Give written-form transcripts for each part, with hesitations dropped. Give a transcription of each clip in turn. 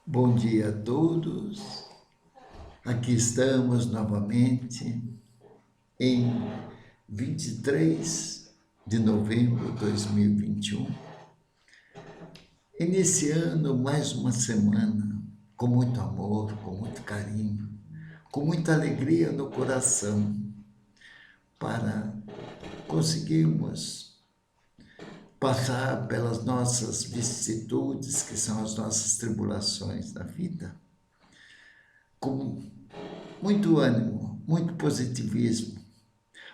Bom dia a todos. Aqui estamos novamente em 23 de novembro de 2021, iniciando mais uma semana com muito amor, com muito carinho, com muita alegria no coração, para conseguirmos passar pelas nossas vicissitudes, que são as nossas tribulações da vida, com muito ânimo, muito positivismo,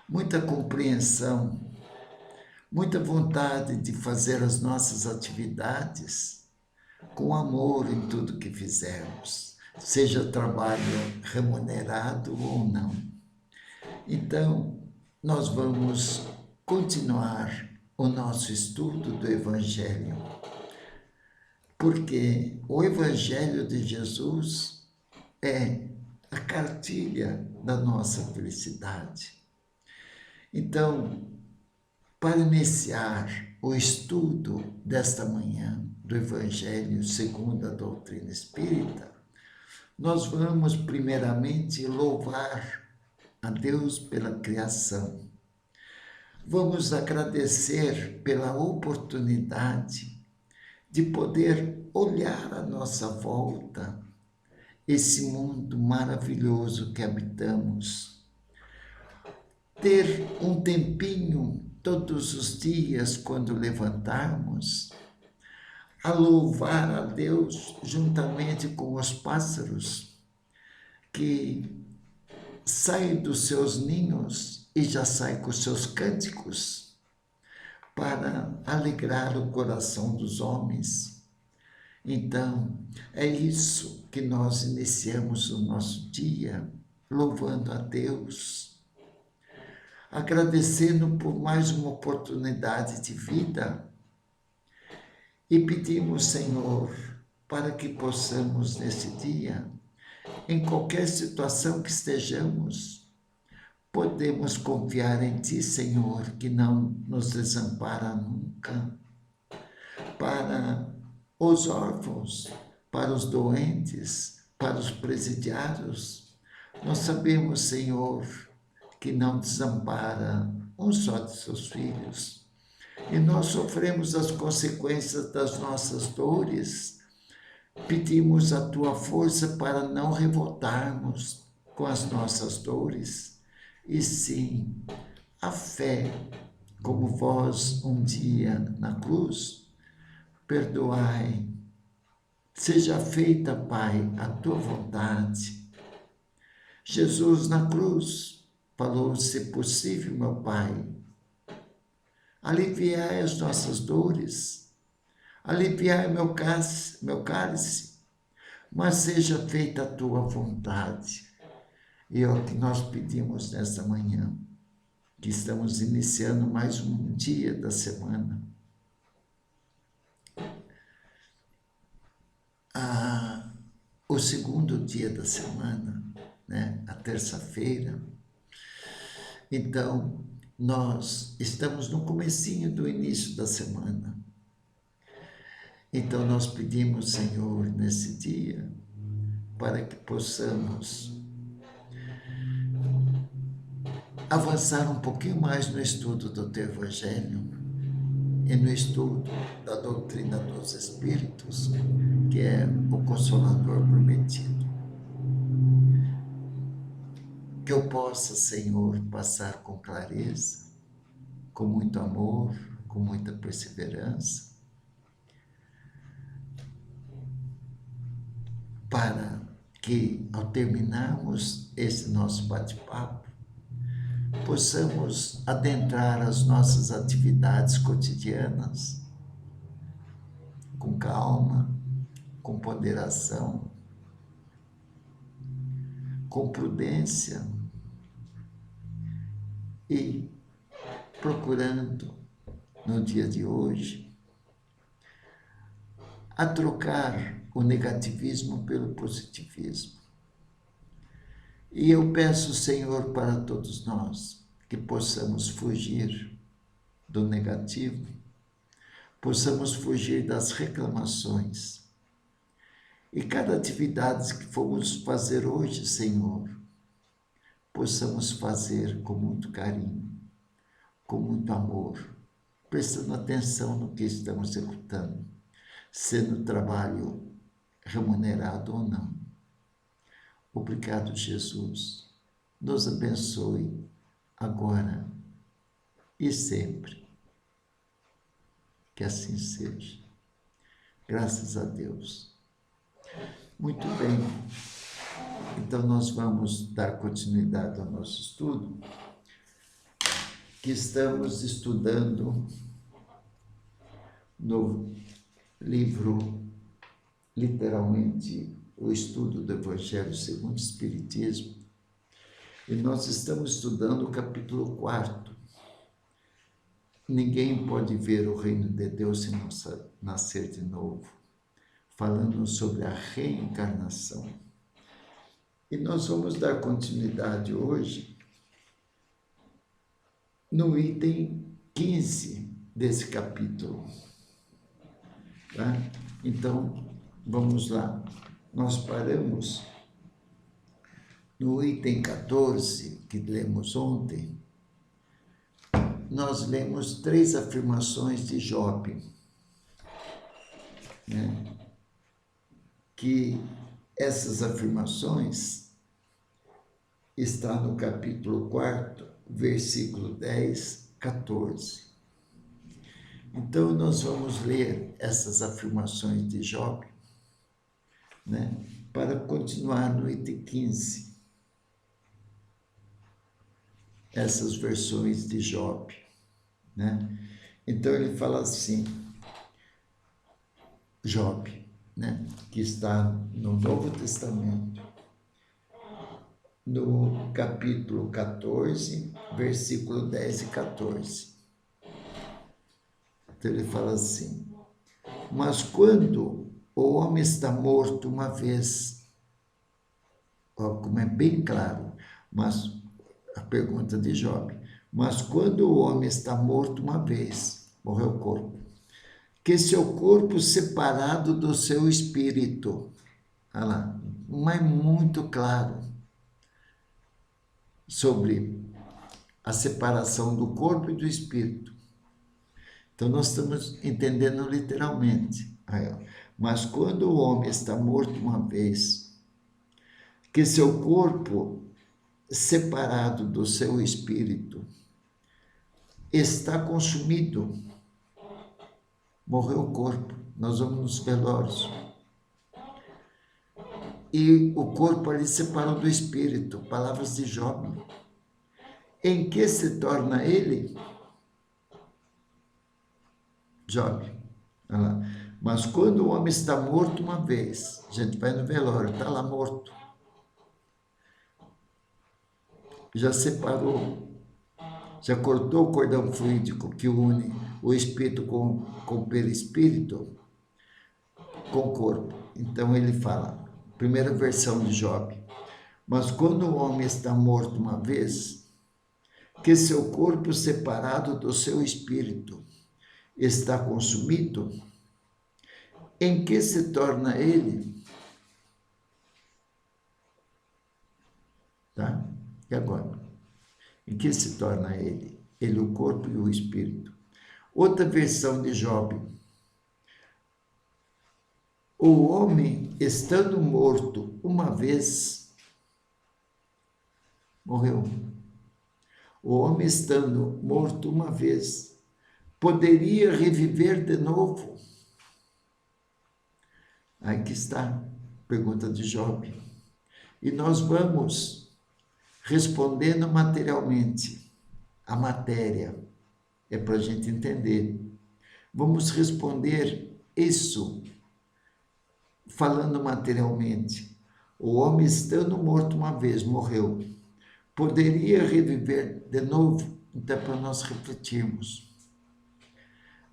muita compreensão, muita vontade de fazer as nossas atividades com amor em tudo que fizermos, seja trabalho remunerado ou não. Então, nós vamos continuar o nosso estudo do Evangelho, porque o Evangelho de Jesus é a cartilha da nossa felicidade. Então, para iniciar o estudo desta manhã do Evangelho segundo a doutrina espírita, nós vamos primeiramente louvar a Deus pela criação. Vamos agradecer pela oportunidade de poder olhar à nossa volta esse mundo maravilhoso que habitamos. Ter um tempinho todos os dias, quando levantarmos, a louvar a Deus juntamente com os pássaros que saem dos seus ninhos e já saem com seus cânticos para alegrar o coração dos homens. Então, é isso que nós iniciamos o nosso dia, louvando a Deus, agradecendo por mais uma oportunidade de vida e pedimos, Senhor, para que possamos nesse dia, em qualquer situação que estejamos, podemos confiar em Ti, Senhor, que não nos desampara nunca. Para os órfãos, para os doentes, para os presidiários, nós sabemos, Senhor, que não desampara um só de seus filhos. E nós sofremos as consequências das nossas dores. Pedimos a Tua força para não revoltarmos com as nossas dores, e sim a fé, como vós um dia na cruz. Perdoai, seja feita, Pai, a Tua vontade. Jesus na cruz falou: se possível, meu Pai, aliviai as nossas dores, aliviai meu cálice, mas seja feita a Tua vontade. E é o que nós pedimos nesta manhã, que estamos iniciando mais um dia da semana. O segundo dia da semana, né? A terça-feira. Então, nós estamos no comecinho do início da semana. Então, nós pedimos, Senhor, nesse dia, para que possamos avançar um pouquinho mais no estudo do Teu Evangelho e no estudo da doutrina dos Espíritos, que é o Consolador prometido. Que eu possa, Senhor, passar com clareza, com muito amor, com muita perseverança, para que, ao terminarmos esse nosso bate-papo, possamos adentrar as nossas atividades cotidianas com calma, com ponderação, com prudência e procurando, no dia de hoje, a trocar o negativismo pelo positivismo. E eu peço, Senhor, para todos nós, que possamos fugir do negativo, possamos fugir das reclamações E cada atividade que formos fazer hoje, Senhor, possamos fazer com muito carinho, com muito amor, prestando atenção no que estamos executando, sendo trabalho remunerado ou não. Obrigado, Jesus. Nos abençoe agora e sempre. Que assim seja. Graças a Deus. Muito bem. Então, nós vamos dar continuidade ao nosso estudo, que estamos estudando no livro, literalmente, o estudo do Evangelho segundo o Espiritismo, e nós estamos estudando o capítulo 4. Ninguém pode ver o reino de Deus se não nascer de novo, falando sobre a reencarnação. E nós vamos dar continuidade hoje no item 15 desse capítulo. Tá? Então, vamos lá. Nós paramos no item 14, que lemos ontem. Nós lemos 3 afirmações de Job, né? Que essas afirmações estão no capítulo 4, versículo 10, 14. Então, nós vamos ler essas afirmações de Job, né, para continuar no item 15. Essas versões de Job, né? Então, ele fala assim, Job, né, que está no Novo Testamento, no capítulo 14, versículo 10 e 14. Então, ele fala assim, mas quando o homem está morto uma vez, ó, como é bem claro, mas a pergunta de Job, mas quando o homem está morto uma vez, morreu o corpo, que seu corpo separado do seu espírito, olha lá, mas muito claro sobre a separação do corpo e do espírito. Então, nós estamos entendendo literalmente. Aí, ó, mas quando o homem está morto uma vez, que seu corpo separado do seu espírito está consumido, morreu o corpo, nós vamos nos velórios, e o corpo ali separou do espírito, palavras de Job, em que se torna ele? Job, olha lá. Mas quando o homem está morto uma vez, a gente vai no velório, está lá morto, já separou, já cortou o cordão fluídico que une o espírito com o perispírito, com o corpo. Então ele fala, primeira versão de Job, mas quando o homem está morto uma vez, que seu corpo separado do seu espírito está consumido, em que se torna ele? Tá? E agora? Em que se torna ele? Ele, o corpo e o espírito. Outra versão de Job. O homem, estando morto uma vez, morreu. O homem, estando morto uma vez, poderia reviver de novo? Aqui está a pergunta de Job. E nós vamos respondendo materialmente. A matéria é para a gente entender. Vamos responder isso falando materialmente. O homem, estando morto uma vez, morreu. Poderia reviver de novo? Então, para nós refletirmos.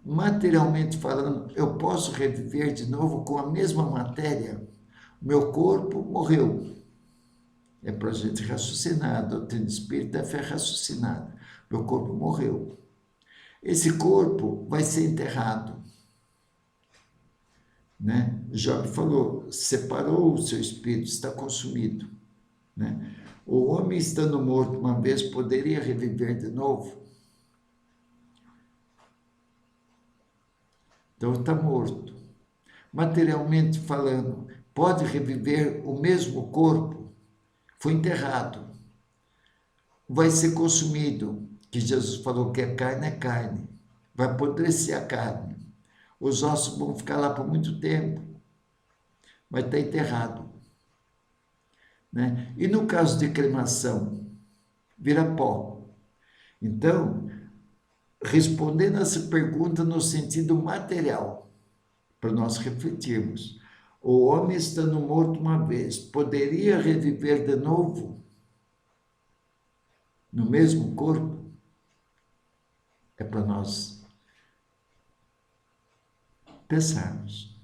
Materialmente falando, eu posso reviver de novo com a mesma matéria? Meu corpo morreu. É para a gente raciocinar. A doutrina espírita é fé raciocinada. Meu corpo morreu. Esse corpo vai ser enterrado. né? Job falou, separou o seu espírito, está consumido, né? O homem estando morto uma vez poderia reviver de novo? Então está morto. Materialmente falando, pode reviver o mesmo corpo? Foi enterrado. Vai ser consumido, que Jesus falou que a carne é carne. Vai apodrecer a carne. Os ossos vão ficar lá por muito tempo. Vai estar enterrado, né? E no caso de cremação, vira pó. Então, respondendo essa pergunta no sentido material, para nós refletirmos, o homem estando morto uma vez, poderia reviver de novo no mesmo corpo? É para nós pensarmos.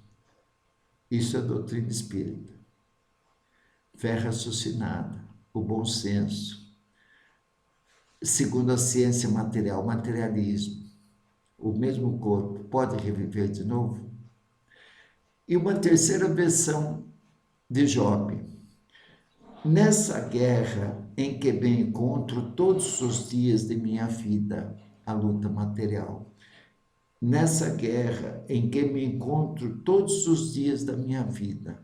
Isso é doutrina espírita. Fé raciocinada, o bom senso, segundo a ciência material, materialismo, o mesmo corpo pode reviver de novo? E uma terceira versão de Job. Nessa guerra em que me encontro todos os dias de minha vida, a luta material. Nessa guerra em que me encontro todos os dias da minha vida.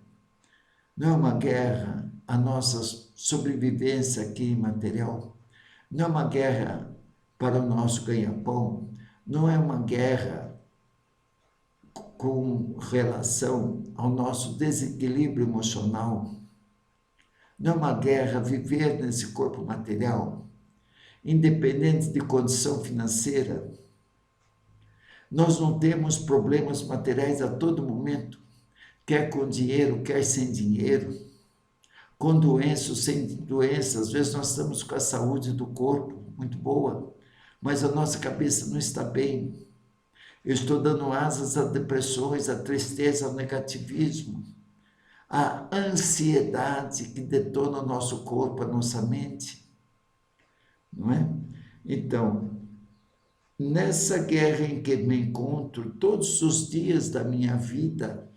Não é uma guerra a nossa sobrevivência aqui material? Não é uma guerra para o nosso ganha-pão? Não é uma guerra com relação ao nosso desequilíbrio emocional? Não é uma guerra viver nesse corpo material, independente de condição financeira? Nós não temos problemas materiais a todo momento, quer com dinheiro, quer sem dinheiro, com doença ou sem doença. Às vezes nós estamos com a saúde do corpo muito boa, mas a nossa cabeça não está bem. Eu estou dando asas a depressões, a tristeza, ao negativismo, a ansiedade que detona o nosso corpo, a nossa mente, não é? Então, nessa guerra em que me encontro todos os dias da minha vida,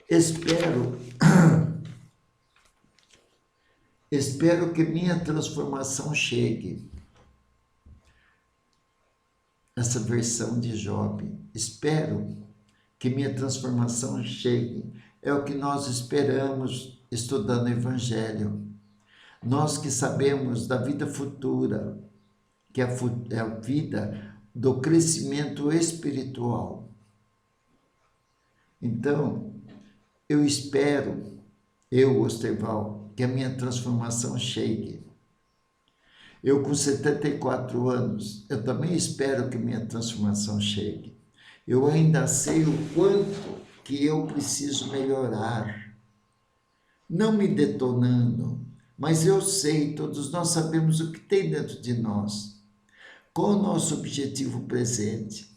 espero que minha transformação chegue. Essa versão de Job, espero que minha transformação chegue. É o que nós esperamos estudando o Evangelho. Nós que sabemos da vida futura, que é a vida do crescimento espiritual. Então, eu espero, Osterval, que a minha transformação chegue. Eu com 74 anos, eu também espero que minha transformação chegue. Eu ainda sei o quanto que eu preciso melhorar. Não me detonando, mas eu sei, todos nós sabemos o que tem dentro de nós. Qual o nosso objetivo presente?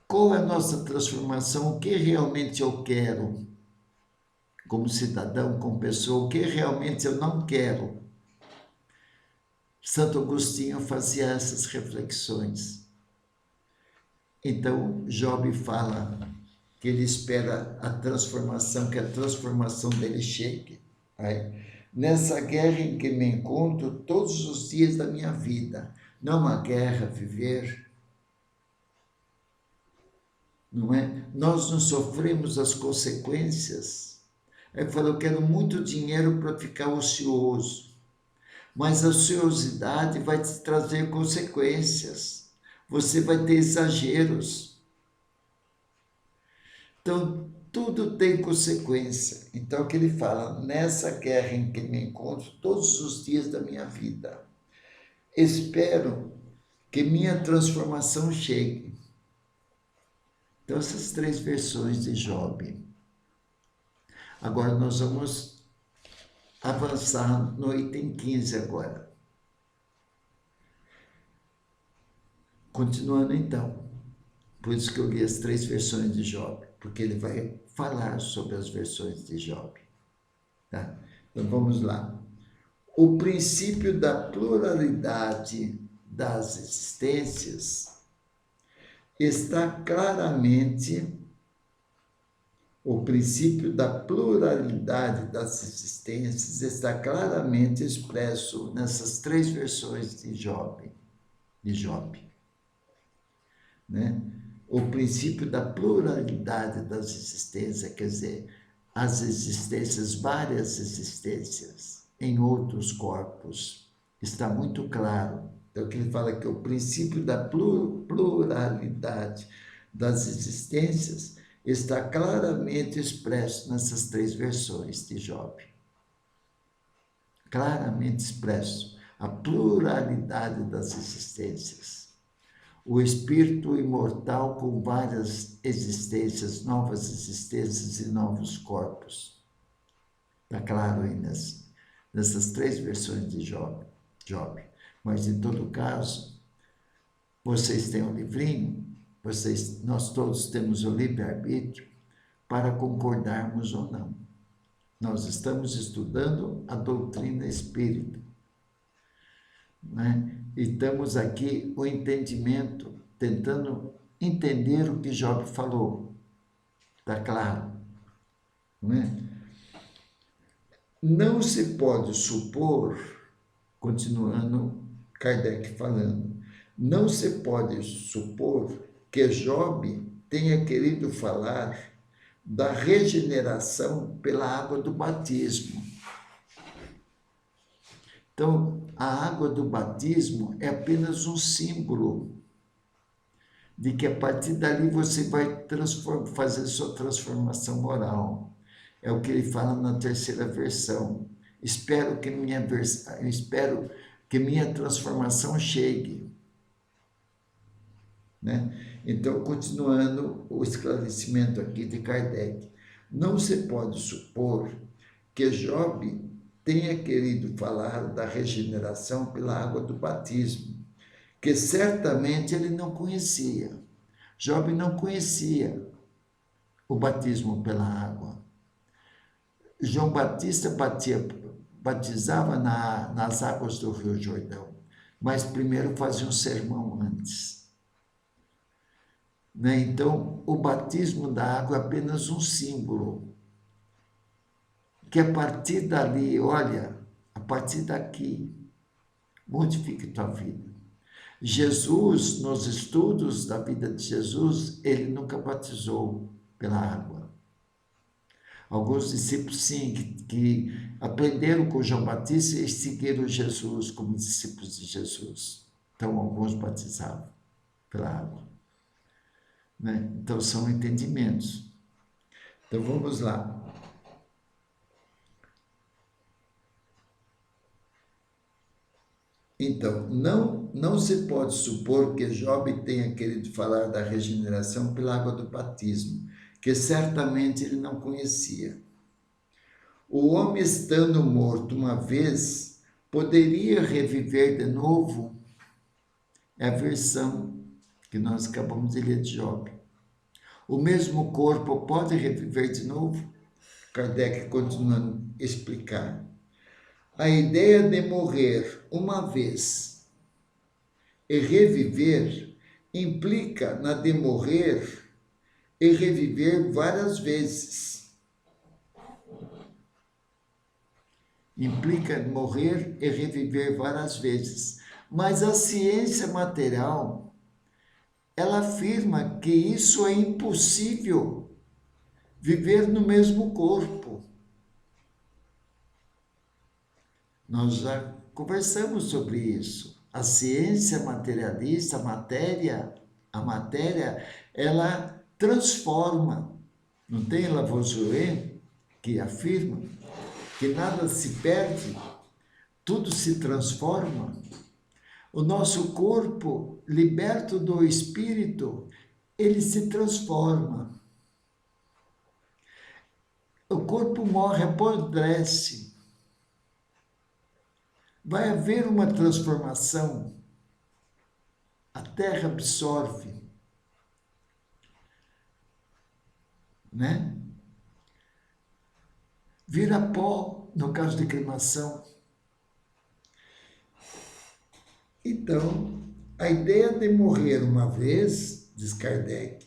Qual é a nossa transformação? O que realmente eu quero? Como cidadão, como pessoa, o que realmente eu não quero? Santo Agostinho fazia essas reflexões. Então, Job fala que ele espera a transformação, que a transformação dele chegue. Nessa guerra em que me encontro todos os dias da minha vida. Não é uma guerra viver, não é? Nós não sofremos as consequências. Ele falou, eu quero muito dinheiro para ficar ocioso. Mas a ociosidade vai te trazer consequências. Você vai ter exageros. Então, tudo tem consequência. Então, o que ele fala, nessa guerra em que me encontro todos os dias da minha vida, espero que minha transformação chegue. Então, essas três versões de Job. Agora, nós vamos avançar no item 15 agora. Continuando então, por isso que eu li as três versões de Job, porque ele vai falar sobre as versões de Job. Tá? Então vamos lá. O princípio da pluralidade das existências está claramente, o princípio da pluralidade das existências está claramente expresso nessas três versões de Job. Né? O princípio da pluralidade das existências, quer dizer, as existências, várias existências em outros corpos, está muito claro. Então, que ele fala que o princípio da pluralidade das existências está claramente expresso nessas três versões de Job. Claramente expresso a pluralidade das existências. O espírito imortal com várias existências, novas existências e novos corpos. Está claro aí nessas três versões de Job. Mas, em todo caso, vocês têm um livrinho, nós todos temos o livre-arbítrio para concordarmos ou não. Nós estamos estudando a doutrina espírita, né? E estamos aqui o entendimento, tentando entender o que Job falou. Está claro? Né? Não se pode supor, continuando Kardec falando, não se pode supor que Job tenha querido falar da regeneração pela água do batismo. Então, a água do batismo é apenas um símbolo de que a partir dali você vai fazer sua transformação moral. É o que ele fala na terceira versão. Espero que minha transformação chegue. Né? Então, continuando o esclarecimento aqui de Kardec, não se pode supor que Job tenha querido falar da regeneração pela água do batismo, que certamente ele não conhecia. Job não conhecia o batismo pela água. João Batista batizava nas águas do Rio Jordão, mas primeiro fazia um sermão antes. Né? Então, o batismo da água é apenas um símbolo, que a partir dali, olha, a partir daqui, modifique tua vida. Jesus, nos estudos da vida de Jesus, ele nunca batizou pela água. Alguns discípulos, sim, que aprenderam com João Batista e seguiram Jesus como discípulos de Jesus. Então, alguns batizavam pela água. Né? Então, são entendimentos. Então, vamos lá. Então, não se pode supor que Job tenha querido falar da regeneração pela água do batismo, que certamente ele não conhecia. O homem, estando morto uma vez, poderia reviver de novo? É a versão que nós acabamos de ler de Job. O mesmo corpo pode reviver de novo? Kardec continuando a explicar. A ideia de morrer uma vez e reviver implica na de morrer e reviver várias vezes. Implica morrer e reviver várias vezes. Mas a ciência material, ela afirma que isso é impossível, viver no mesmo corpo. Nós já conversamos sobre isso. A ciência materialista, a matéria, ela transforma. Não tem Lavoisier que afirma que nada se perde, tudo se transforma. O nosso corpo, liberto do espírito, ele se transforma. O corpo morre, apodrece. Vai haver uma transformação. A terra absorve, né? Vira pó, no caso de cremação. Então, a ideia de morrer uma vez diz Kardec.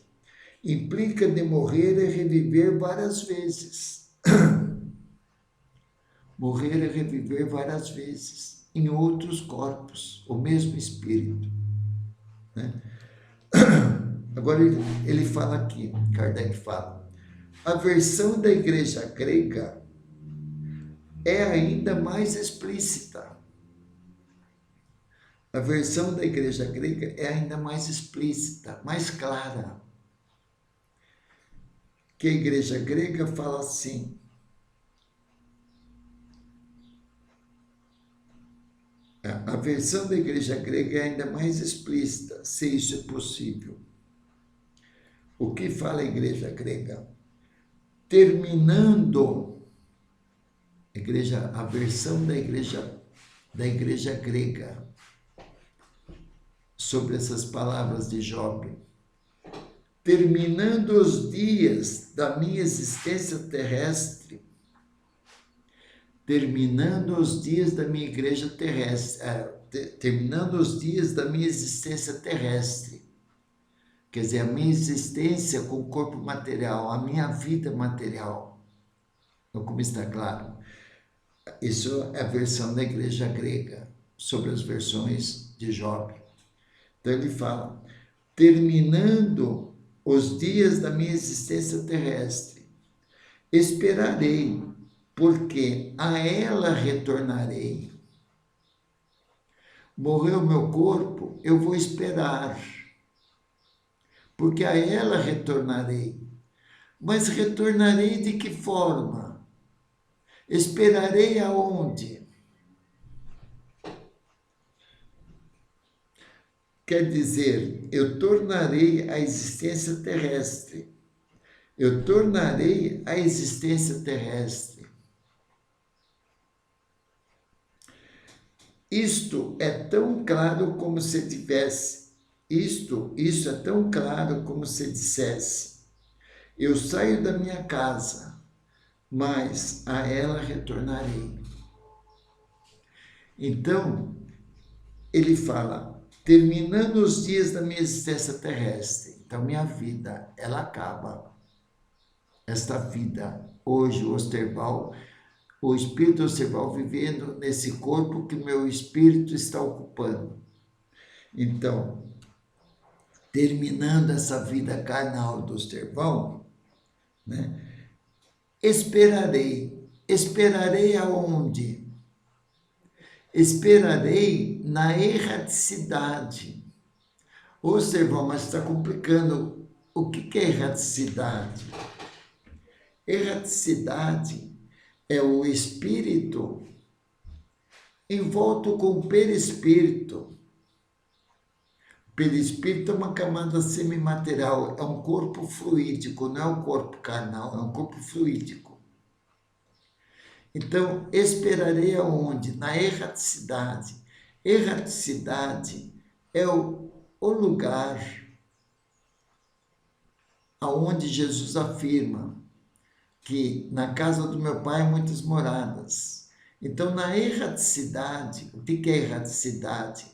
Implica de morrer e reviver várias vezes. Morrer e reviver várias vezes, em outros corpos, o mesmo espírito. Né? Agora ele fala aqui, Kardec fala, a versão da igreja grega é ainda mais explícita. A versão da igreja grega é ainda mais explícita, mais clara. Que a igreja grega fala assim, a versão da igreja grega é ainda mais explícita, se isso é possível. O que fala a igreja grega? Terminando, a versão da igreja grega, sobre essas palavras de Job. Terminando os dias da minha existência terrestre, terminando os dias da minha igreja terrestre, terminando os dias da minha existência terrestre, quer dizer, a minha existência com o corpo material, a minha vida material, como está claro. Isso é a versão da igreja grega, sobre as versões de Job. Então ele fala, terminando os dias da minha existência terrestre, esperarei, porque a ela retornarei. Morreu meu corpo, eu vou esperar, porque a ela retornarei. Mas retornarei de que forma? Esperarei aonde? Quer dizer, eu tornarei a existência terrestre. Eu tornarei a existência terrestre. Isto é tão claro como se tivesse. Isso é tão claro como se dissesse. Eu saio da minha casa, mas a ela retornarei. Então, ele fala, terminando os dias da minha existência terrestre. Então, minha vida, ela acaba. Esta vida, hoje, o Osterval, o espírito Osterval vivendo nesse corpo que meu espírito está ocupando. Então, terminando essa vida carnal do Osterval, né? Esperarei aonde? Esperarei na erraticidade. Ô, Osterval, mas está complicando. O que é erraticidade? Erraticidade é o espírito envolto com o perispírito. Perispírito é uma camada semimaterial, é um corpo fluídico, não é um corpo carnal, é um corpo fluídico. Então, esperarei aonde? Na erraticidade. Erraticidade é o lugar aonde Jesus afirma que na casa do meu pai há muitas moradas. Então, na erraticidade, o que é erraticidade?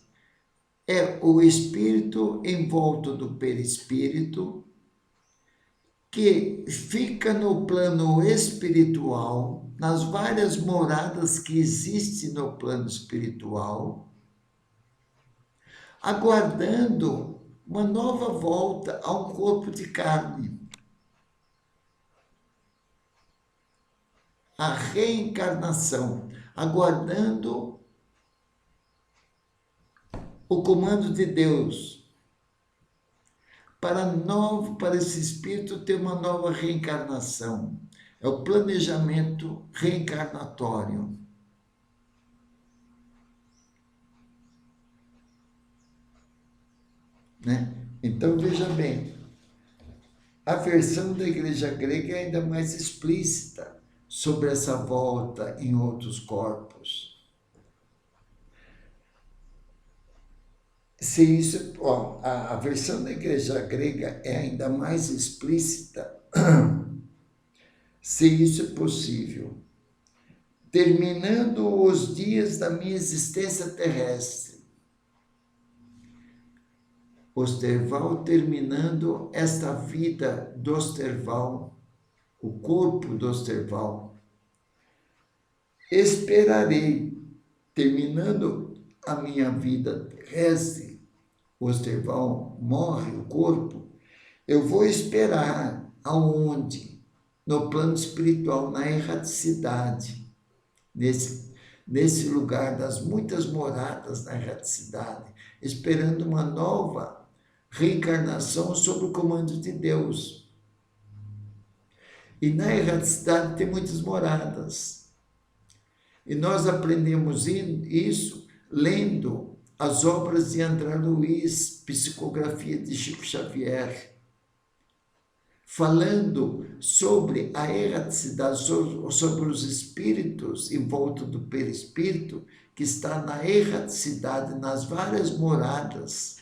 É o espírito envolto do perispírito que fica no plano espiritual, nas várias moradas que existem no plano espiritual, aguardando uma nova volta a um corpo de carne. A reencarnação, aguardando o comando de Deus para esse espírito ter uma nova reencarnação. É o planejamento reencarnatório. Né? Então, veja bem, a versão da igreja grega é ainda mais explícita sobre essa volta em outros corpos. Se isso, a versão da igreja grega é ainda mais explícita, se isso é possível. Terminando os dias da minha existência terrestre, Osterval, terminando esta vida do Osterval, o corpo do Osterval, esperarei, terminando a minha vida terrestre, o Osterval morre, o corpo, eu vou esperar aonde? No plano espiritual, na erraticidade, nesse lugar das muitas moradas na erraticidade, esperando uma nova reencarnação sob o comando de Deus. E na erraticidade tem muitas moradas. E nós aprendemos isso lendo as obras de André Luiz, Psicografia de Chico Xavier, falando sobre a erraticidade, sobre os espíritos em volta do perispírito, que está na erraticidade, nas várias moradas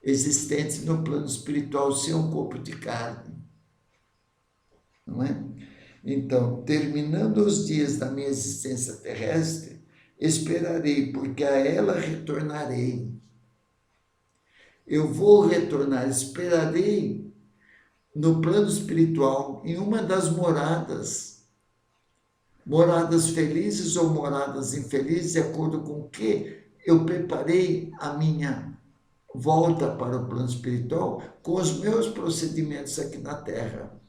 existentes no plano espiritual, sem um corpo de carne. Não é? Então, terminando os dias da minha existência terrestre, esperarei, porque a ela retornarei. Eu vou retornar, esperarei no plano espiritual, em uma das moradas felizes ou moradas infelizes, de acordo com o que eu preparei a minha volta para o plano espiritual com os meus procedimentos aqui na Terra.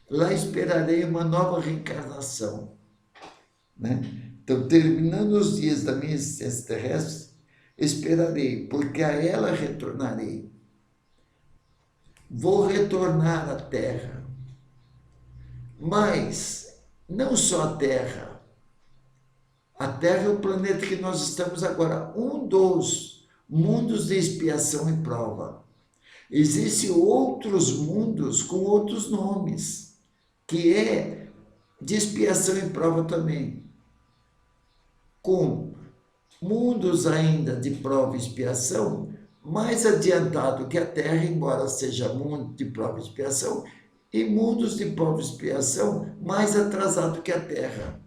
Lá esperarei uma nova reencarnação, né? Então, terminando os dias da minha existência terrestre, esperarei, porque a ela retornarei. Vou retornar à Terra, mas não só a Terra. A Terra é o planeta que nós estamos agora, um dos mundos de expiação e prova. Existem outros mundos com outros nomes, que é de expiação e prova também, com mundos ainda de prova e expiação, mais adiantado que a Terra, embora seja mundo de prova e expiação, e mundos de prova e expiação mais atrasado que a Terra.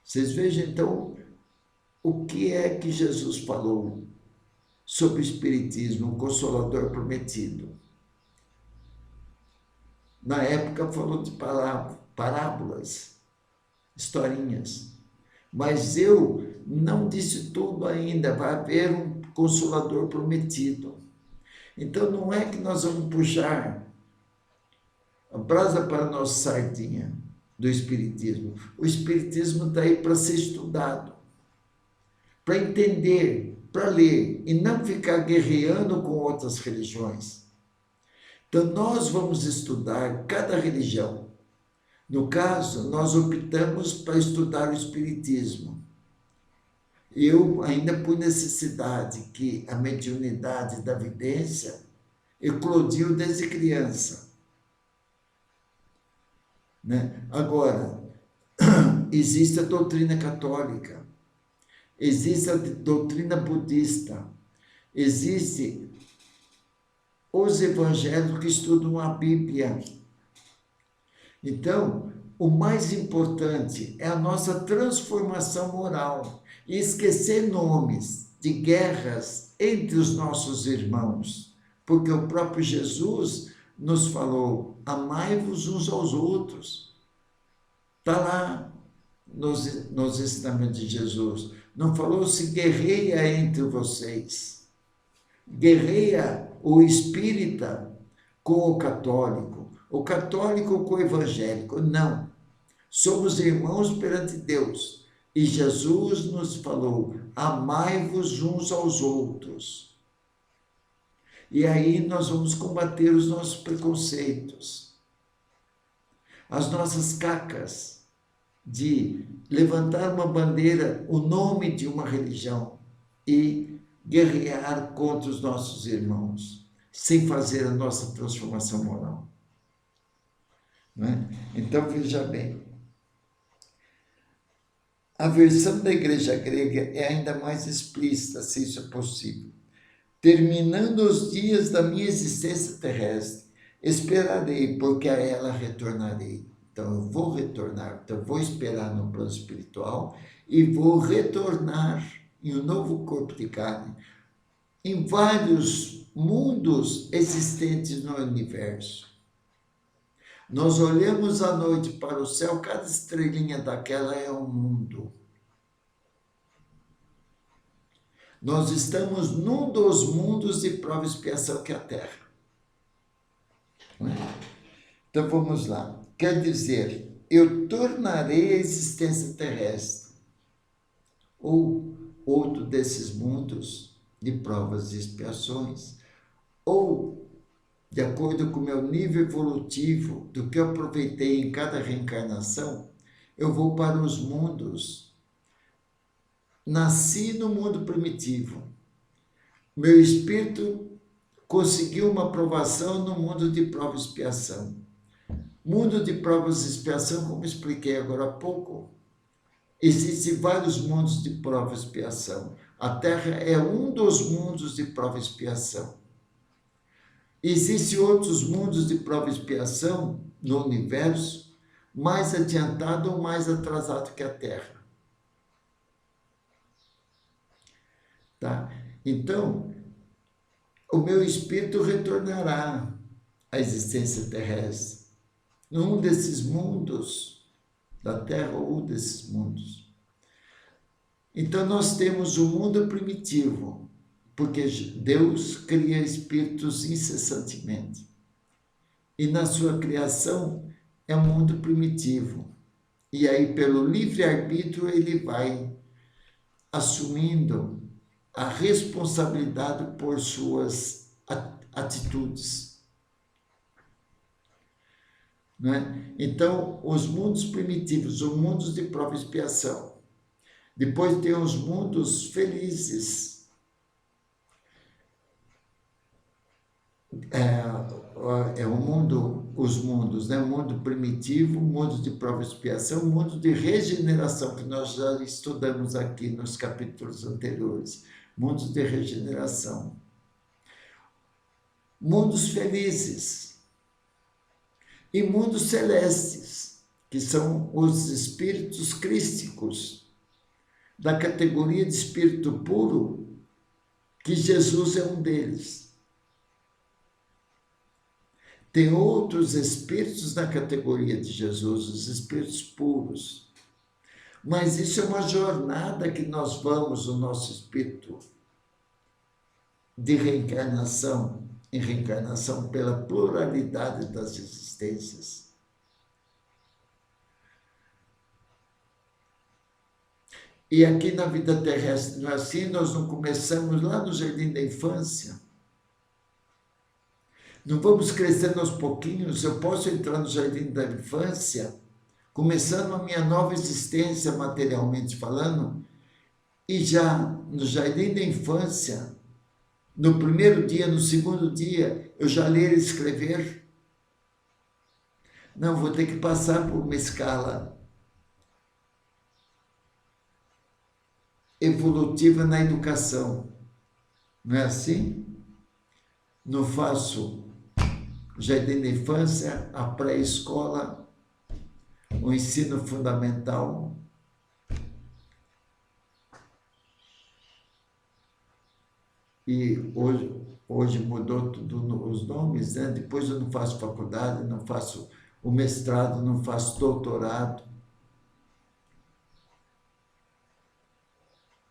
Vocês vejam, então, o que é que Jesus falou sobre o Espiritismo, o Consolador Prometido. Na época falou de parábolas, historinhas. Mas eu não disse tudo ainda, vai haver um Consolador Prometido. Então não é que nós vamos puxar a brasa para a nossa sardinha do Espiritismo. O Espiritismo está aí para ser estudado, para entender, para ler, e não ficar guerreando com outras religiões. Então nós vamos estudar cada religião. No caso, nós optamos para estudar o Espiritismo. Eu ainda por necessidade que a mediunidade da vidência eclodiu desde criança. Né? Agora, existe a doutrina católica, existe a doutrina budista, existe os evangélicos que estudam a Bíblia. Então, o mais importante é a nossa transformação moral e esquecer nomes de guerras entre os nossos irmãos, porque o próprio Jesus nos falou, amai-vos uns aos outros. Está lá nos ensinamentos de Jesus. Não falou se guerreia entre vocês. Guerreia o espírita com o católico com o evangélico. Não. Somos irmãos perante Deus. E Jesus nos falou, amai-vos uns aos outros. E aí nós vamos combater os nossos preconceitos, as nossas cacas de levantar uma bandeira, o nome de uma religião e guerrear contra os nossos irmãos, sem fazer a nossa transformação moral. Não é? Então, veja bem, a versão da igreja grega é ainda mais explícita, se isso é possível. Terminando os dias da minha existência terrestre, esperarei, porque a ela retornarei. Então, eu vou retornar, então eu vou esperar no plano espiritual e vou retornar em um novo corpo de carne, em vários mundos existentes no universo. Nós olhamos à noite para o céu, cada estrelinha daquela é um mundo. Nós estamos num dos mundos de prova e expiação que é a Terra. Então vamos lá. Quer dizer, eu tornarei a existência terrestre ou outro desses mundos de provas e expiações, ou de acordo com o meu nível evolutivo, do que eu aproveitei em cada reencarnação, eu vou para os mundos. Nasci no mundo primitivo. Meu espírito conseguiu uma aprovação no mundo de prova e expiação. Mundo de provas e expiação, como expliquei agora há pouco, existem vários mundos de prova e expiação. A Terra é um dos mundos de prova e expiação. Existem outros mundos de prova e expiação no universo, mais adiantado ou mais atrasado que a Terra. Tá? Então, o meu espírito retornará à existência terrestre, num desses mundos da Terra ou um desses mundos. Então, nós temos o mundo primitivo, porque Deus cria espíritos incessantemente. E na sua criação é um mundo primitivo. E aí, pelo livre-arbítrio, ele vai assumindo a responsabilidade por suas atitudes. Né? Então, os mundos primitivos, os mundos de prova e expiação. Depois tem os mundos felizes. É o mundo, os mundos, né? O mundo primitivo, o mundo de prova e expiação, o mundo de regeneração, que nós já estudamos aqui nos capítulos anteriores. Mundos de regeneração. Mundos felizes. E mundos celestes, que são os espíritos crísticos, da categoria de espírito puro, que Jesus é um deles. Tem outros espíritos na categoria de Jesus, os espíritos puros. Mas isso é uma jornada que nós vamos, o nosso espírito, de reencarnação em reencarnação, pela pluralidade das existências. E aqui na vida terrestre, não é assim? Nós não começamos lá no jardim da infância. Não vamos crescendo aos pouquinhos. Eu posso entrar no jardim da infância, começando a minha nova existência, materialmente falando, e já no jardim da infância, no primeiro dia, no segundo dia, eu já ler e escrever. Não, vou ter que passar por uma escala evolutiva na educação. Não é assim? Não faço jardim da infância, a pré-escola, o ensino fundamental. E hoje mudou tudo os nomes, né? Depois eu não faço faculdade, não faço o mestrado, não faço doutorado.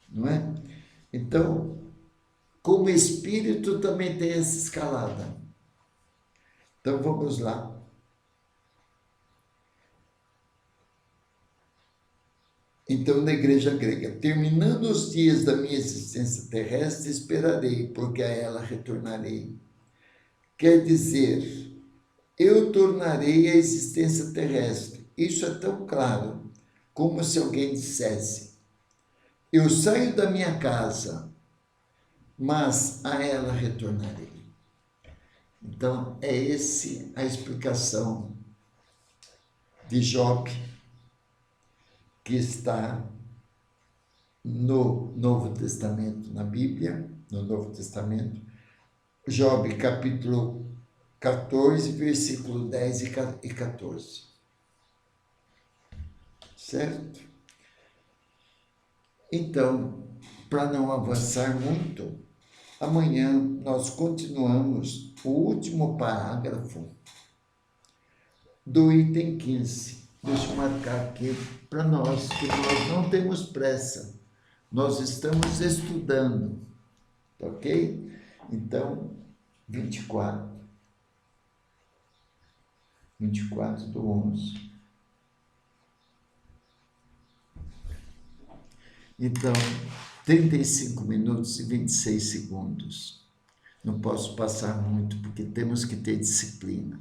Não é? Então, como espírito também tem essa escalada. Então, vamos lá. Então, na igreja grega, terminando os dias da minha existência terrestre, esperarei, porque a ela retornarei. Quer dizer, eu tornarei a existência terrestre. Isso é tão claro, como se alguém dissesse: eu saio da minha casa, mas a ela retornarei. Então, é essa a explicação de Job, que está no Novo Testamento, na Bíblia, no Novo Testamento. Job, capítulo 14, versículo 10 e 14. certo? Então, para não avançar muito, amanhã nós continuamos o último parágrafo do item 15. Deixa eu marcar aqui para nós, que nós não temos pressa. Nós estamos estudando, tá ok? Então, 24 do 11. Então, 35 minutos e 26 segundos. Não posso passar muito, porque temos que ter disciplina.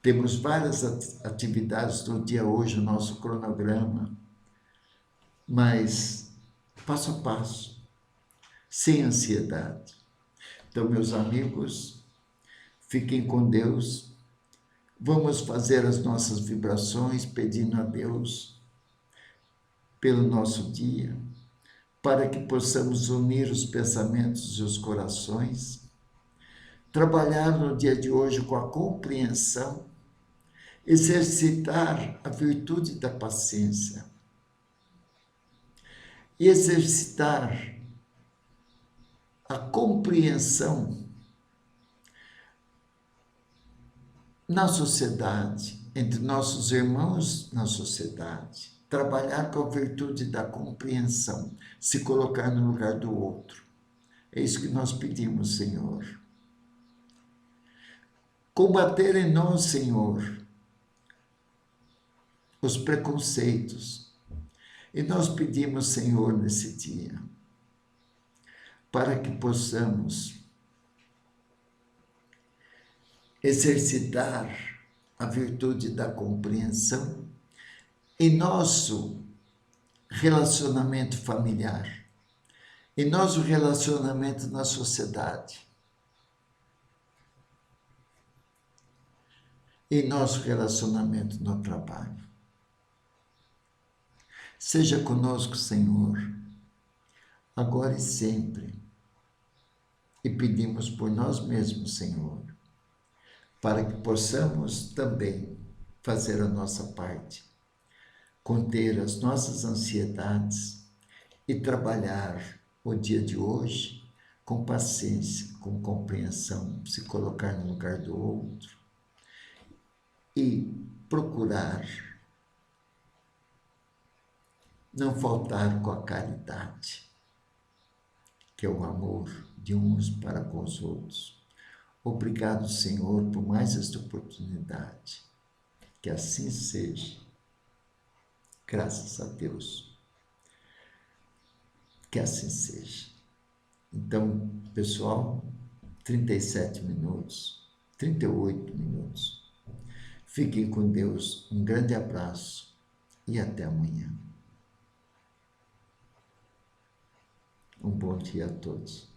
Temos várias atividades no dia hoje, no nosso cronograma, mas passo a passo, sem ansiedade. Então, meus amigos, fiquem com Deus. Vamos fazer as nossas vibrações, pedindo a Deus pelo nosso dia, para que possamos unir os pensamentos e os corações, trabalhar no dia de hoje com a compreensão, exercitar a virtude da paciência e exercitar a compreensão na sociedade, entre nossos irmãos na sociedade. Trabalhar com a virtude da compreensão, se colocar no lugar do outro. É isso que nós pedimos, Senhor. Combater em nós, Senhor, os preconceitos. E nós pedimos, Senhor, nesse dia, para que possamos exercitar a virtude da compreensão em nosso relacionamento familiar, em nosso relacionamento na sociedade, em nosso relacionamento no trabalho. Seja conosco, Senhor, agora e sempre. E pedimos por nós mesmos, Senhor, para que possamos também fazer a nossa parte, conter as nossas ansiedades e trabalhar o dia de hoje com paciência, com compreensão, se colocar no lugar do outro e procurar não faltar com a caridade, que é o amor de uns para com os outros. Obrigado, Senhor, por mais esta oportunidade. Que assim seja. Graças a Deus. Que assim seja. Então, pessoal, 37 minutos, 38 minutos. Fiquem com Deus. Um grande abraço e até amanhã. Um bom dia a todos.